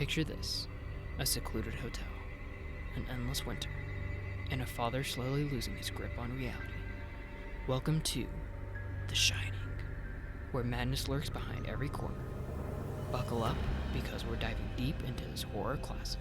Picture this: a secluded hotel, an endless winter, and a father slowly losing his grip on reality. Welcome to The Shining, where madness lurks behind every corner. Buckle up, because we're diving deep into this horror classic.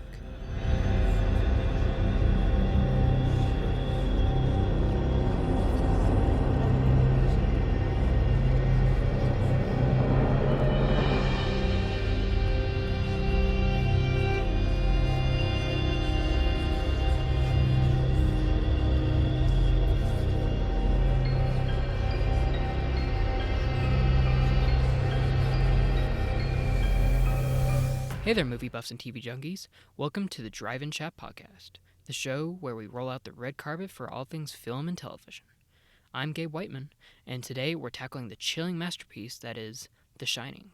Hey there, movie buffs and TV junkies. Welcome to the DriveNChat podcast, the show where we roll out the red carpet for all things film and television. I'm Gabe Whiteman, and today we're tackling the chilling masterpiece that is The Shining.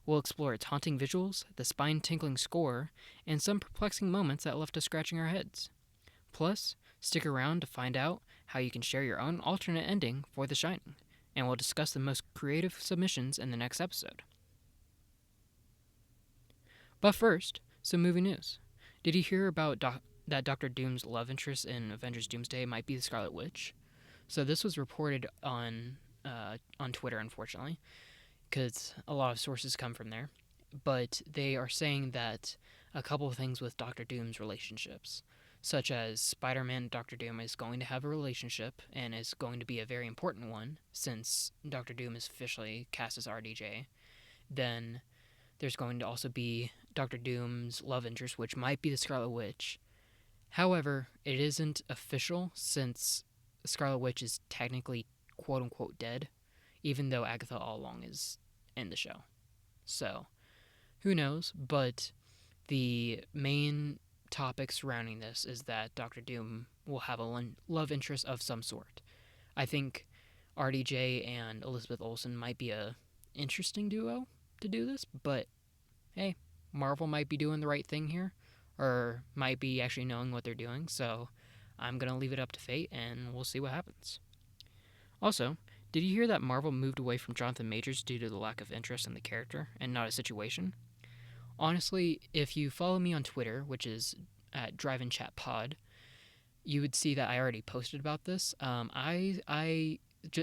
We'll explore its haunting visuals, the spine-tingling score, and some perplexing moments that left us scratching our heads. Plus, stick around to find out how you can share your own alternate ending for The Shining, and we'll discuss the most creative submissions in the next episode. But first, some movie news. Did you hear about that Dr. Doom's love interest in Avengers Doomsday might be the Scarlet Witch? So this was reported on Twitter, unfortunately, because a lot of sources come from there. But they are saying that a couple of things with Dr. Doom's relationships, such as Spider-Man and Dr. Doom is going to have a relationship and is going to be a very important one since Dr. Doom is officially cast as RDJ. Then there's going to also be Dr. Doom's love interest, which might be the Scarlet Witch. However, it isn't official since Scarlet Witch is technically quote-unquote dead, even though Agatha all along is in the show. So, who knows? But the main topic surrounding this is that Dr. Doom will have a love interest of some sort. I think RDJ and Elizabeth Olsen might be a interesting duo to do this, but hey, Marvel might be doing the right thing here, or might be actually knowing what they're doing, so I'm going to leave it up to fate, and we'll see what happens. Also, did you hear that Marvel moved away from Jonathan Majors due to the lack of interest in the character, and not a situation? Honestly, if you follow me on Twitter, which is at DriveNChatPod, you would see that I already posted about this. I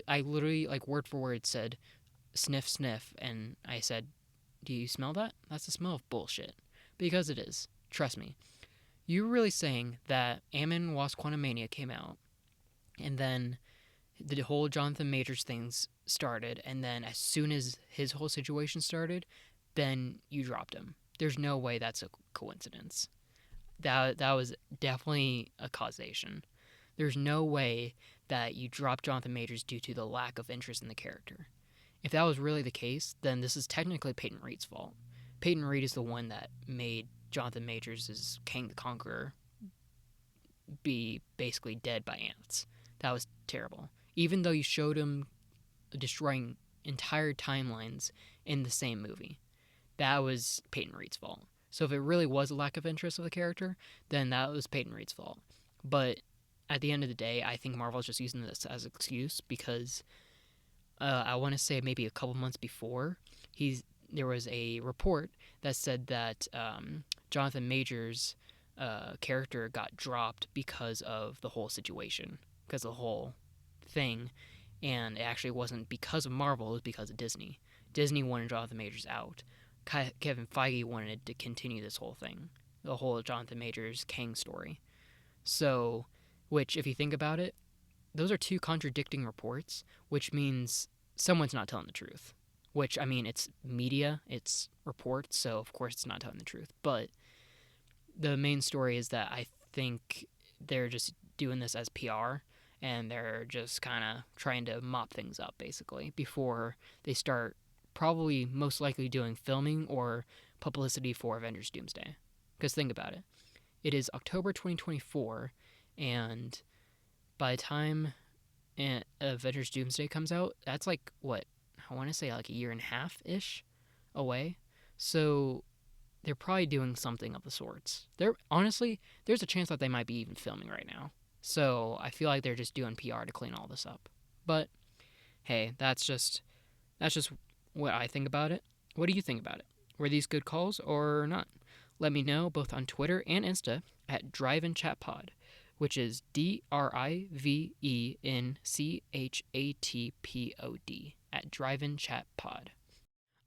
literally, like, word for word said, sniff, sniff, and I said, do you smell that? That's the smell of bullshit. Because it is. Trust me. You're really saying that Ant-Man Wasp Quantumania came out, and then the whole Jonathan Majors things started, and then as soon as his whole situation started, then you dropped him. There's no way that's a coincidence. That was definitely a causation. There's no way that you dropped Jonathan Majors due to the lack of interest in the character. If that was really the case, then this is technically Peyton Reed's fault. Peyton Reed is the one that made Jonathan Majors' as Kang the Conqueror be basically dead by ants. That was terrible. Even though you showed him destroying entire timelines in the same movie. That was Peyton Reed's fault. So if it really was a lack of interest of the character, then that was Peyton Reed's fault. But at the end of the day, I think Marvel's just using this as an excuse because I want to say maybe a couple months before, there was a report that said that Jonathan Majors' character got dropped because of the whole situation, because of the whole thing, and it actually wasn't because of Marvel, it was because of Disney. Disney wanted Jonathan Majors out. Kevin Feige wanted to continue this whole thing, the whole Jonathan Majors Kang story. So, which, if you think about it, those are two contradicting reports, which means someone's not telling the truth. Which, I mean, it's media, it's reports, so of course it's not telling the truth. But the main story is that I think they're just doing this as PR, and they're just kind of trying to mop things up, basically, before they start probably most likely doing filming or publicity for Avengers Doomsday. Because think about it. It is October 2024, and by the time Avengers Doomsday comes out, that's like, what, I want to say like a year and a half-ish away. So they're probably doing something of the sorts. Honestly, there's a chance that they might be even filming right now. So I feel like they're just doing PR to clean all this up. But hey, that's just what I think about it. What do you think about it? Were these good calls or not? let me know both on Twitter and Insta at DriveNChatPod, which is DriveNChatPod at DriveNChatPod.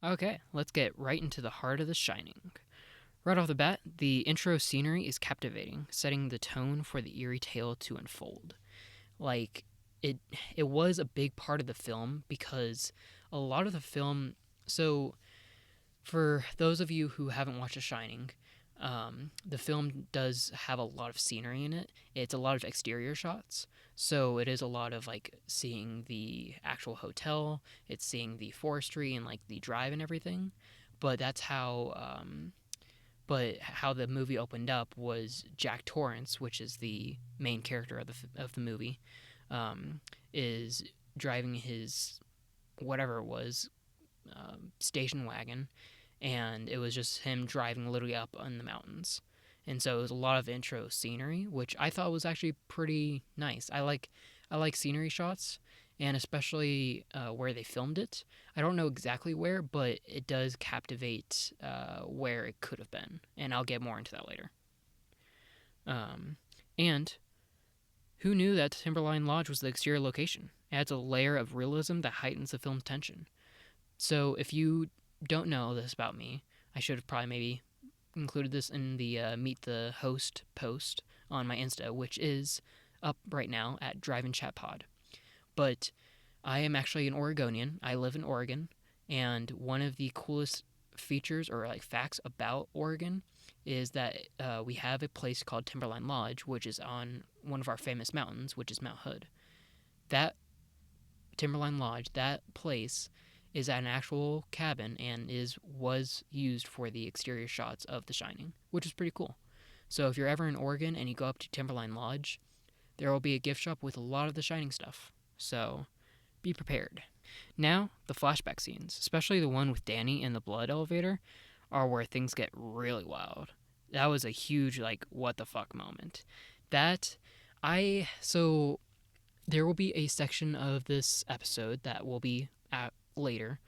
Okay, let's get right into the heart of The Shining. Right off the bat, the intro scenery is captivating, setting the tone for the eerie tale to unfold. Like, it was a big part of the film because a lot of the film. So, for those of you who haven't watched The Shining, the film does have a lot of scenery in it. It's a lot of exterior shots, so it is a lot of like seeing the actual hotel. It's seeing the forestry and like the drive and everything. But that's how. But how the movie opened up was Jack Torrance, which is the main character of the movie, is driving his whatever it was station wagon, and it was just him driving literally up on the mountains. And so it was a lot of intro scenery, which I thought was actually pretty nice. I like scenery shots, and especially where they filmed it. I don't know exactly where, but it does captivate where it could have been, and I'll get more into that later. And who knew that Timberline Lodge was the exterior location? It adds a layer of realism that heightens the film's tension. So if you don't know this about me, I should have probably maybe included this in the Meet the Host post on my Insta, which is up right now at DriveNChatPod. But I am actually an Oregonian. I live in Oregon, and one of the coolest features or like facts about Oregon is that we have a place called Timberline Lodge, which is on one of our famous mountains, which is Mount Hood. That Timberline Lodge, that place, is an actual cabin and was used for the exterior shots of The Shining, which is pretty cool. So if you're ever in Oregon and you go up to Timberline Lodge, there will be a gift shop with a lot of The Shining stuff. So be prepared. Now, the flashback scenes, especially the one with Danny in the blood elevator, are where things get really wild. That was a huge, like, what the fuck moment. So there will be a section of this episode that will be at later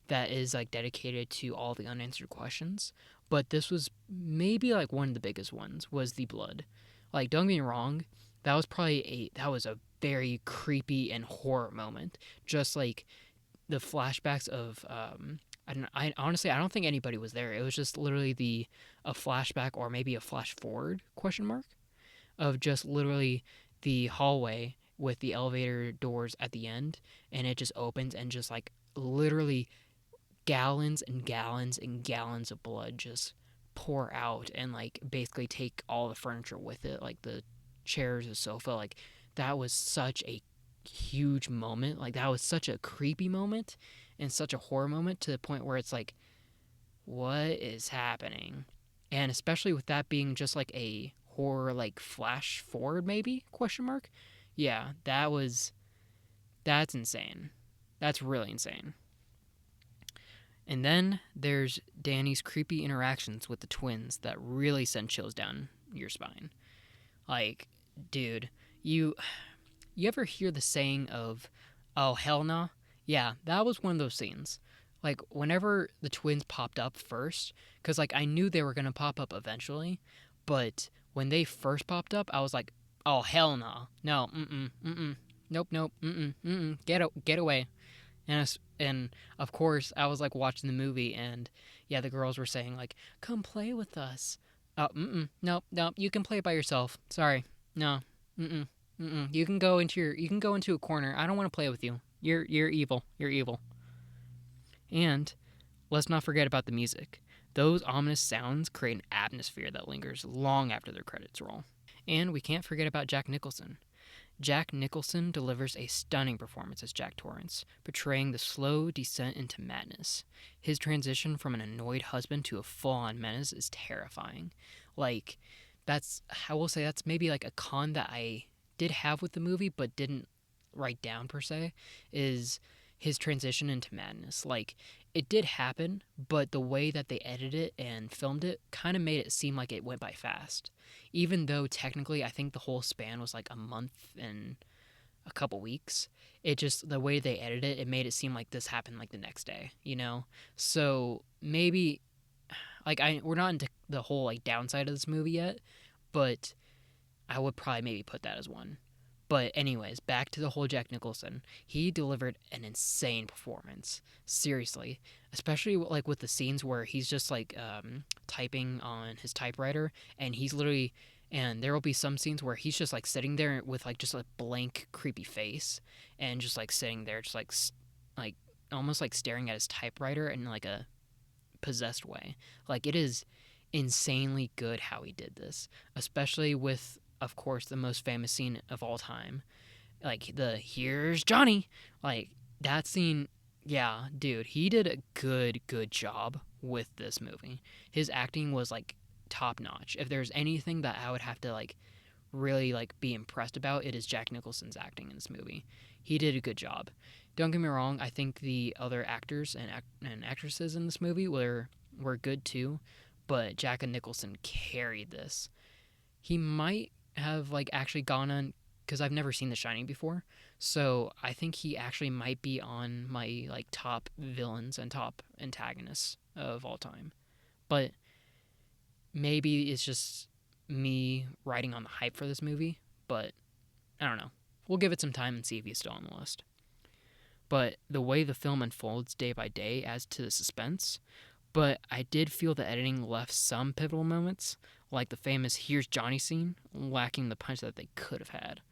that is like dedicated to all the unanswered questions, but this was maybe like one of the biggest ones was the blood. Like, don't get me wrong, that was a very creepy and horror moment. Just like the flashbacks of I honestly I don't think anybody was there. It was just literally a flashback or maybe a flash forward question mark of just literally the hallway with the elevator doors at the end, and it just opens and just like literally gallons and gallons and gallons of blood just pour out and like basically take all the furniture with it, like the chairs, the sofa. Like, that was such a huge moment. Like, that was such a creepy moment and such a horror moment to the point where it's like, what is happening? And especially with that being just like a horror like flash forward maybe question mark. Yeah, that's insane. That's really insane. And then there's Danny's creepy interactions with the twins that really send chills down your spine. Like, dude, you ever hear the saying of, "Oh hell no"? Yeah, that was one of those scenes. Like, whenever the twins popped up first, because like I knew they were gonna pop up eventually, but when they first popped up, I was like, "Oh hell no, no, nope, get away." And of course, I was like watching the movie, and yeah, the girls were saying like, "Come play with us." Oh, nope, you can play by yourself. Sorry, no, you can go into a corner. I don't want to play with you. You're evil. You're evil. And let's not forget about the music. Those ominous sounds create an atmosphere that lingers long after their credits roll. And we can't forget about Jack Nicholson. Jack Nicholson delivers a stunning performance as Jack Torrance, portraying the slow descent into madness. His transition from an annoyed husband to a full-on menace is terrifying. Like, I will say that's maybe like a con that I did have with the movie but didn't write down per se, is his transition into madness. Like, it did happen, but the way that they edited it and filmed it kind of made it seem like it went by fast. Even though technically I think the whole span was like a month and a couple weeks. It just, the way they edited it, it made it seem like this happened like the next day, you know? So maybe, like, we're not into the whole like downside of this movie yet, but I would probably maybe put that as one. But anyways, back to the whole Jack Nicholson. He delivered an insane performance. Seriously, especially like with the scenes where he's just like typing on his typewriter, and he's literally, and there will be some scenes where he's just like sitting there with like just a blank, creepy face, and just like sitting there, just like almost like staring at his typewriter in like a possessed way. Like it is insanely good how he did this, especially with, of course, the most famous scene of all time, like the "Here's Johnny," like that scene. Yeah, dude, he did a good job with this movie. His acting was like top notch. If there's anything that I would have to like really like be impressed about, it is Jack Nicholson's acting in this movie. He did a good job. Don't get me wrong, I think the other actors and actresses in this movie were good too, but Jack Nicholson carried this. He might have like actually gone on, because I've never seen The Shining before, so I think he actually might be on my like top villains and top antagonists of all time. But maybe it's just me riding on the hype for this movie, but I don't know. We'll give it some time and see if he's still on the list. But the way the film unfolds day by day adds to the suspense. But I did feel the editing left some pivotal moments, like the famous "Here's Johnny" scene, lacking the punch that they could have had.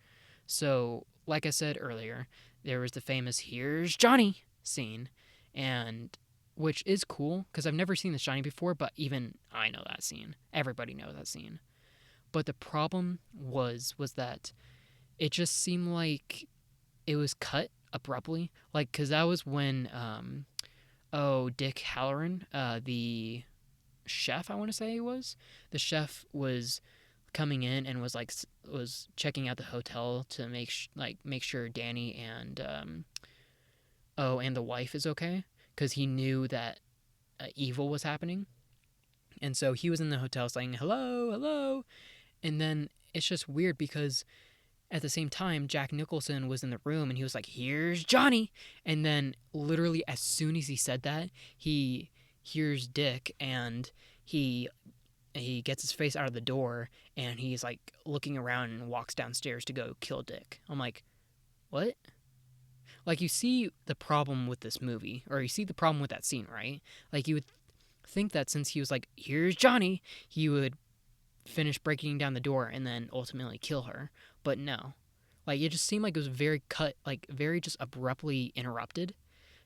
So, like I said earlier, there was the famous "Here's Johnny" scene, and which is cool because I've never seen The Shining before, but even I know that scene. Everybody knows that scene. But the problem was that it just seemed like it was cut abruptly, like because that was when Dick Halloran, the chef, I want to say he was, the chef was coming in and was checking out the hotel to make sure Danny and and the wife is okay, because he knew that evil was happening, and so he was in the hotel saying hello, hello, and then it's just weird because at the same time, Jack Nicholson was in the room and he was like, "Here's Johnny." And then, literally, as soon as he said that, he hears Dick and he gets his face out of the door and he's like looking around and walks downstairs to go kill Dick. I'm like, what? Like, you see the problem with this movie, or you see the problem with that scene, right? Like, you would think that since he was like, "Here's Johnny," he would finish breaking down the door and then ultimately kill her. But no. Like, it just seemed like it was very cut, like very just abruptly interrupted,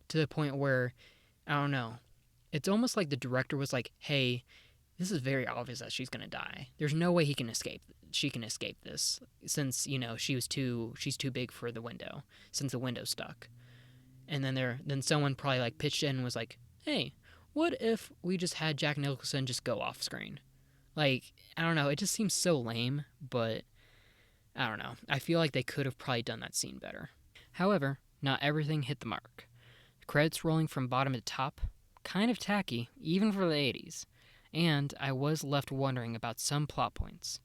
to the point where, I don't know. It's almost like the director was like, "Hey, this is very obvious that she's gonna die. There's no way she can escape this, since, she's too big for the window, since the window's stuck." And then someone probably like pitched in and was like, "Hey, what if we just had Jack Nicholson just go off screen?" Like, I don't know, it just seems so lame, but I don't know. I feel like they could have probably done that scene better. However, not everything hit the mark. Credits rolling from bottom to top, kind of tacky, even for the 80s. And I was left wondering about some plot points.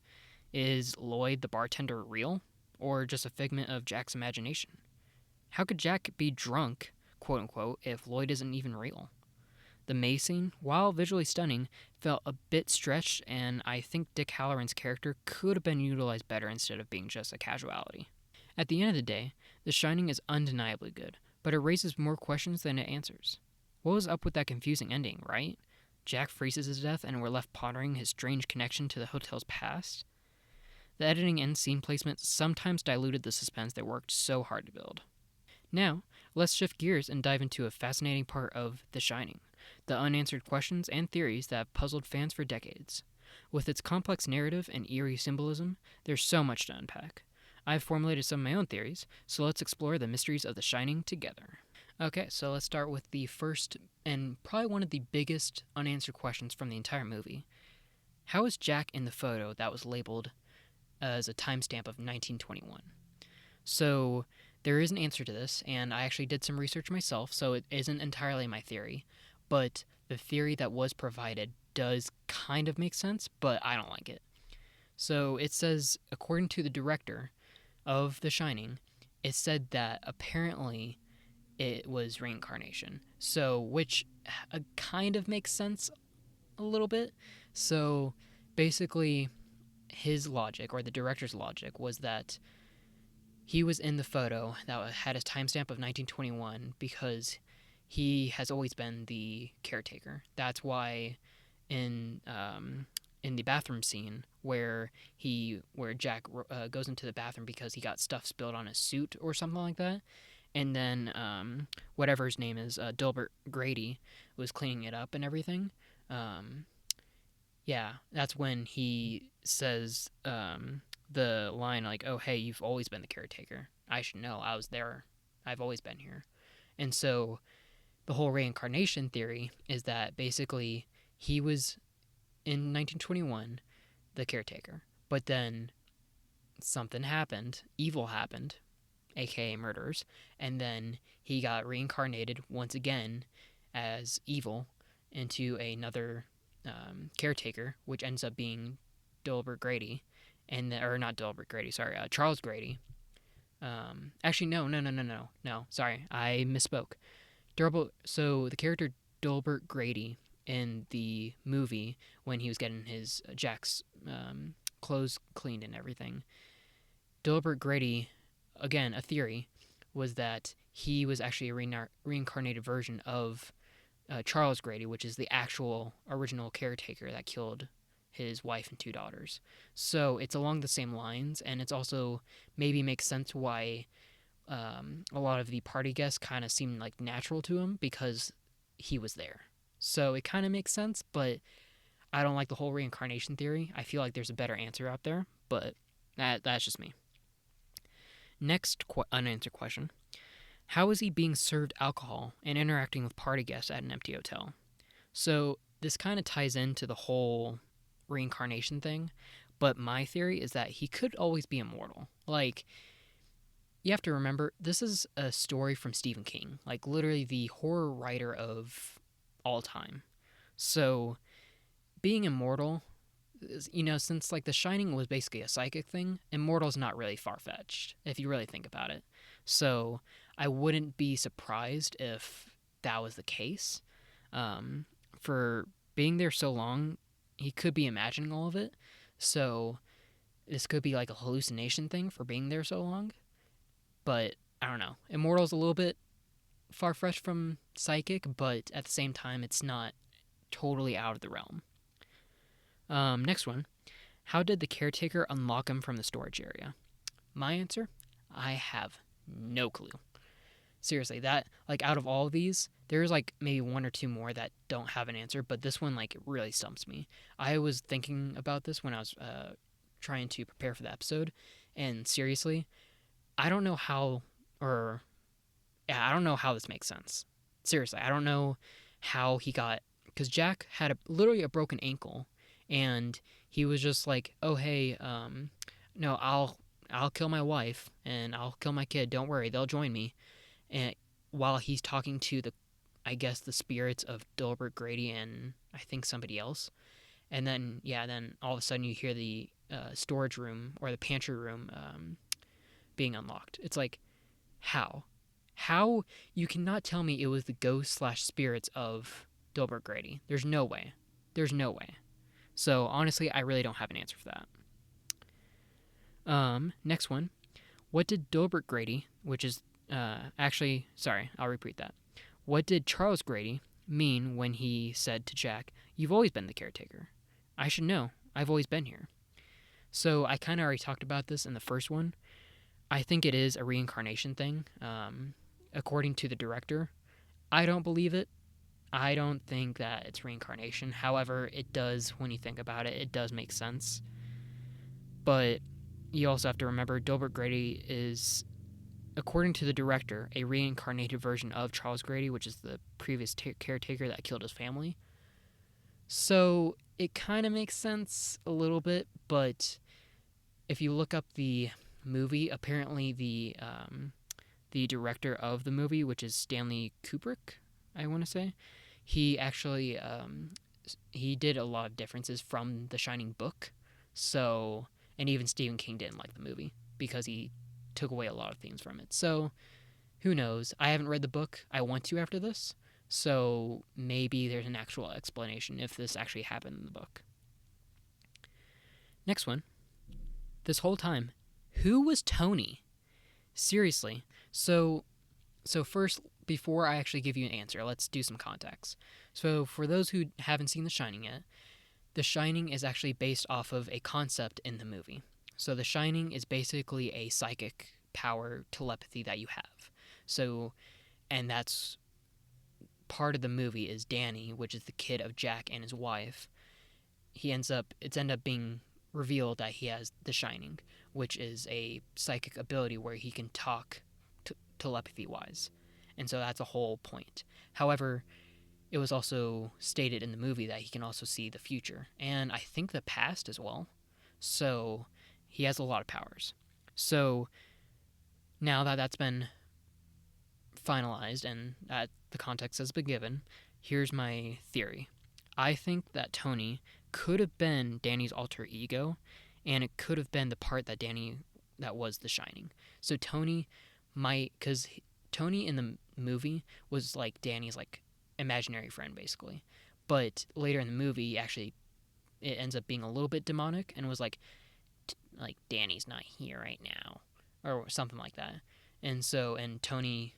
Is Lloyd the bartender real, or just a figment of Jack's imagination? How could Jack be drunk, quote unquote, if Lloyd isn't even real? The May scene, while visually stunning, felt a bit stretched, and I think Dick Halloran's character could have been utilized better instead of being just a casualty. At the end of the day, The Shining is undeniably good, but it raises more questions than it answers. What was up with that confusing ending, right? Jack freezes to death and we're left pondering his strange connection to the hotel's past? The editing and scene placement sometimes diluted the suspense they worked so hard to build. Now, let's shift gears and dive into a fascinating part of The Shining: the unanswered questions and theories that have puzzled fans for decades. With its complex narrative and eerie symbolism, there's so much to unpack. I've formulated some of my own theories, so let's explore the mysteries of The Shining together. Okay, so let's start with the first and probably one of the biggest unanswered questions from the entire movie. How is Jack in the photo that was labeled as a timestamp of 1921? So there is an answer to this, and I actually did some research myself, so it isn't entirely my theory, but the theory that was provided does kind of make sense, but I don't like it. So it says, according to the director of The Shining, it said that apparently it was reincarnation. So, which kind of makes sense a little bit, So basically, his logic, or the director's logic, was that he was in the photo that had a timestamp of 1921 because he has always been the caretaker. That's why in the bathroom scene where Jack goes into the bathroom because he got stuff spilled on his suit or something like that, and then whatever his name is, Dilbert Grady, was cleaning it up and everything. Um, yeah, that's when he says the line like, "Oh, hey, you've always been the caretaker. I should know. I was there. I've always been here." And so the whole reincarnation theory is that basically he was in 1921 the caretaker, but then something happened, evil happened, aka murders, and then he got reincarnated once again as evil into another caretaker, which ends up being Dilbert Grady, or not Dilbert Grady, sorry, Charles Grady. Actually, no. Sorry, I misspoke. So the character Dilbert Grady in the movie, when he was getting his Jack's clothes cleaned and everything, Dilbert Grady, again, a theory, was that he was actually a reincarnated version of Charles Grady, which is the actual original caretaker that killed his wife and two daughters. So it's along the same lines, and it's also maybe makes sense why a lot of the party guests kind of seemed like natural to him because he was there. So it kind of makes sense, but I don't like the whole reincarnation theory. I feel like there's a better answer out there, but that's just me. Next unanswered question. How is he being served alcohol and interacting with party guests at an empty hotel? So this kind of ties into the whole reincarnation thing, but my theory is that he could always be immortal. Like, you have to remember, this is a story from Stephen King, like literally the horror writer of all time. So being immortal, since like The Shining was basically a psychic thing, immortal's not really far-fetched if you really think about it. So I wouldn't be surprised if that was the case. For being there so long, he could be imagining all of it. So this could be like a hallucination thing for being there so long. But I don't know. Immortal's a little bit far-fetched from psychic, but at the same time, it's not totally out of the realm. Next one. How did the caretaker unlock him from the storage area? My answer? I have no clue. Seriously, that, like, out of all of these, there's like maybe one or two more that don't have an answer, but this one, like, really stumps me. I was thinking about this when I was trying to prepare for the episode, and seriously, I don't know how, or yeah, I don't know how this makes sense. Seriously, I don't know how he got, because Jack had literally a broken ankle, and he was just like, "Oh hey, no, I'll kill my wife and I'll kill my kid. Don't worry, they'll join me." And while he's talking to I guess the spirits of Dilbert Grady and I think somebody else, and then all of a sudden you hear the storage room or the pantry room being unlocked. It's like, how? How you cannot tell me it was the ghost slash spirits of Dilbert Grady? There's no way. There's no way. So honestly, I really don't have an answer for that. Next one. What did Dilbert Grady, which is sorry, I'll repeat that. What did Charles Grady mean when he said to Jack, "You've always been the caretaker. I should know. I've always been here." So I kind of already talked about this in the first one. I think it is a reincarnation thing. According to the director, I don't believe it. I don't think that it's reincarnation. However, it does, when you think about it, it does make sense. But you also have to remember Dilbert Grady is, according to the director, a reincarnated version of Charles Grady, which is the previous caretaker that killed his family. So it kind of makes sense a little bit, but if you look up the movie, apparently the director of the movie, which is Stanley Kubrick, I want to say, he actually he did a lot of differences from the Shining book. So, and even Stephen King didn't like the movie because he took away a lot of themes from it. So, who knows? I haven't read the book. I want to after this. So maybe there's an actual explanation if this actually happened in the book. Next one. This whole time, who was Tony? Seriously. So first, before I actually give you an answer, let's do some context. So for those who haven't seen The Shining yet, The Shining is actually based off of a concept in the movie. So The Shining is basically a psychic power telepathy that you have. So, and that's part of the movie is Danny, which is the kid of Jack and his wife. It's ended up being revealed that he has The Shining, which is a psychic ability where he can talk telepathy-wise. And so that's a whole point. However, it was also stated in the movie that he can also see the future, and I think the past as well. So he has a lot of powers. So now that that's been finalized and that the context has been given, here's my theory. I think that Tony could have been Danny's alter ego, and it could have been the part that was The Shining. So Tony might, because Tony in the movie was like Danny's like imaginary friend basically, but later in the movie actually it ends up being a little bit demonic and was like Danny's not here right now or something like that. And Tony,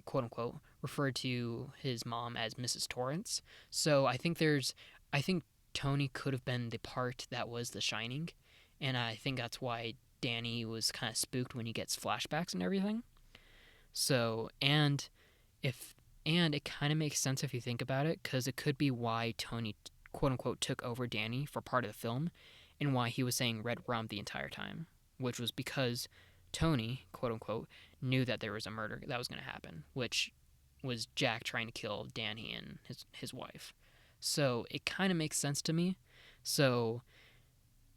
quote unquote, referred to his mom as Mrs. Torrance. So I think Tony could have been the part that was The Shining, and I think that's why Danny was kind of spooked when he gets flashbacks and everything. So, and it kind of makes sense if you think about it, because it could be why Tony, quote unquote, took over Danny for part of the film, and why he was saying red rum the entire time, which was because Tony, quote unquote, knew that there was a murder that was going to happen, which was Jack trying to kill Danny and his wife. So it kind of makes sense to me. So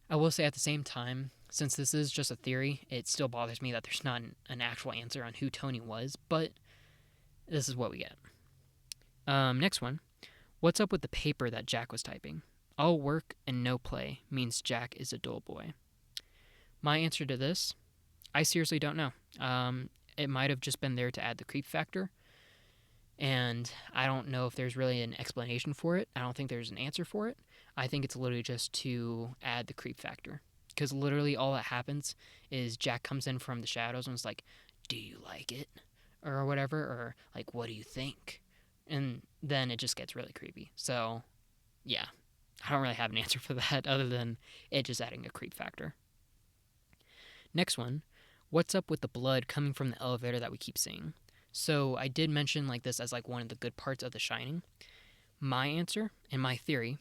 I will say at the same time, since this is just a theory, it still bothers me that there's not an actual answer on who Tony was, but this is what we get. Next one. What's up with the paper that Jack was typing? All work and no play means Jack is a dull boy. My answer to this, I seriously don't know. It might have just been there to add the creep factor, and I don't know if there's really an explanation for it. I don't think there's an answer for it. I think it's literally just to add the creep factor, because literally all that happens is Jack comes in from the shadows and is like, do you like it? Or whatever, or like, what do you think? And then it just gets really creepy. So, yeah, I don't really have an answer for that other than it just adding a creep factor. Next one, what's up with the blood coming from the elevator that we keep seeing? So I did mention like this as like one of the good parts of The Shining. My answer and my theory,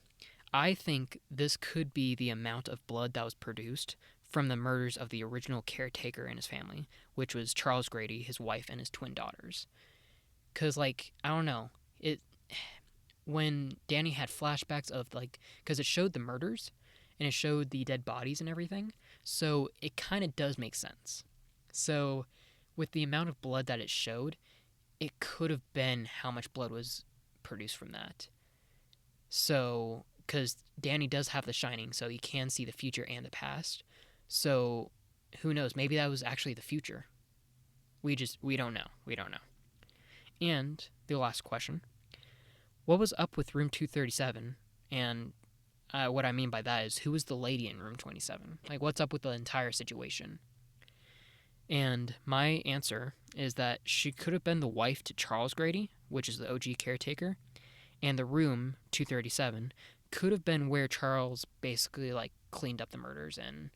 I think this could be the amount of blood that was produced from the murders of the original caretaker and his family, which was Charles Grady, his wife, and his twin daughters. Because, like, I don't know, when Danny had flashbacks of, like, because it showed the murders, and it showed the dead bodies and everything, so it kind of does make sense. So, with the amount of blood that it showed, it could have been how much blood was produced from that. So, because Danny does have The Shining, so he can see the future and the past. So, who knows? Maybe that was actually the future. We don't know. We don't know. And the last question. What was up with room 237? And what I mean by that is, who was the lady in room 27? Like, what's up with the entire situation? And my answer is that she could have been the wife to Charles Grady, which is the OG caretaker. And the room 237 could have been where Charles basically, like, cleaned up the murders and,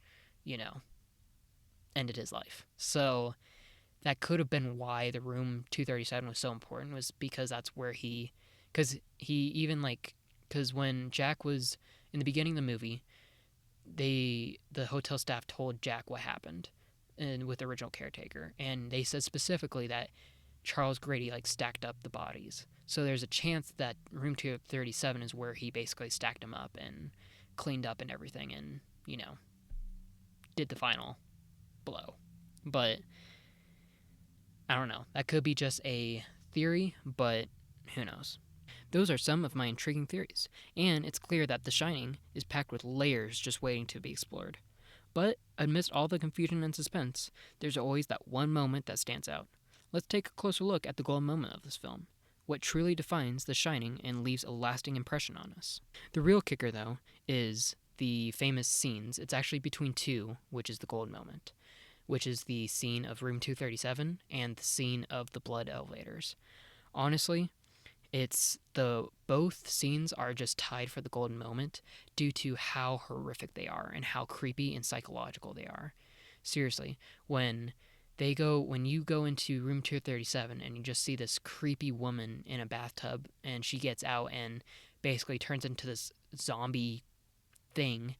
ended his life. So that could have been why the room 237 was so important, was because that's where because when Jack was in the beginning of the movie, the hotel staff told Jack what happened with the original caretaker, and they said specifically that Charles Grady like stacked up the bodies. So there's a chance that room 237 is where he basically stacked them up and cleaned up and everything, and did the final blow. But I don't know. That could be just a theory, but who knows? Those are some of my intriguing theories, and it's clear that The Shining is packed with layers just waiting to be explored. But amidst all the confusion and suspense, there's always that one moment that stands out. Let's take a closer look at the golden moment of this film, what truly defines The Shining and leaves a lasting impression on us. The real kicker, though, is the famous scenes. It's actually between two, which is the golden moment, which is the scene of room 237 and the scene of the blood elevators. Honestly, both scenes are just tied for the golden moment due to how horrific they are and how creepy and psychological they are. Seriously, when you go into room 237 and you just see this creepy woman in a bathtub and she gets out and basically turns into this zombie thing,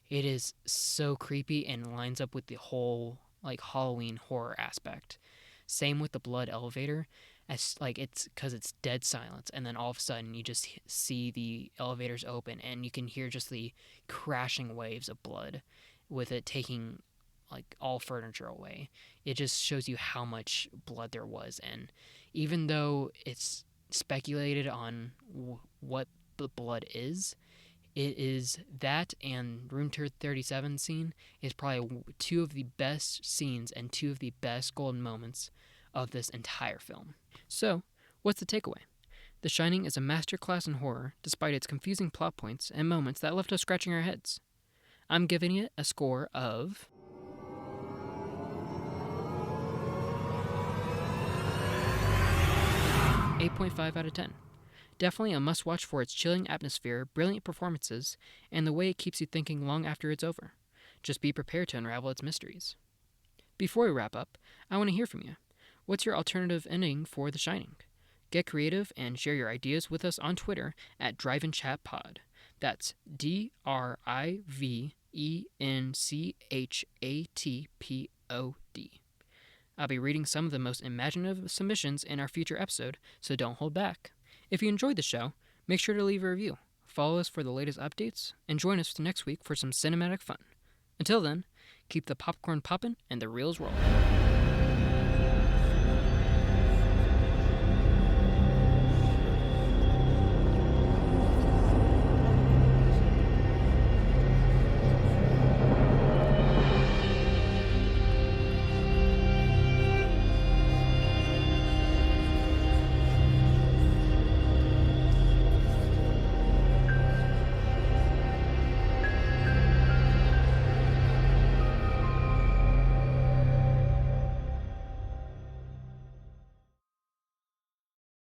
it is so creepy and lines up with the whole like Halloween horror aspect. Same with the blood elevator, as like it's because it's dead silence, and then all of a sudden you just see the elevators open and you can hear just the crashing waves of blood, with it taking like all furniture away. It just shows you how much blood there was, and even though it's speculated on what the blood is, it is that and room 237 scene is probably two of the best scenes and two of the best golden moments of this entire film. So, what's the takeaway? The Shining is a masterclass in horror, despite its confusing plot points and moments that left us scratching our heads. I'm giving it a score of 8.5 out of 10. Definitely a must-watch for its chilling atmosphere, brilliant performances, and the way it keeps you thinking long after it's over. Just be prepared to unravel its mysteries. Before we wrap up, I want to hear from you. What's your alternative ending for The Shining? Get creative and share your ideas with us on Twitter at DriveNChatPod. That's DriveNChatPod. I'll be reading some of the most imaginative submissions in our future episode, so don't hold back. If you enjoyed the show, make sure to leave a review, follow us for the latest updates, and join us next week for some cinematic fun. Until then, keep the popcorn poppin' and the reels rolling.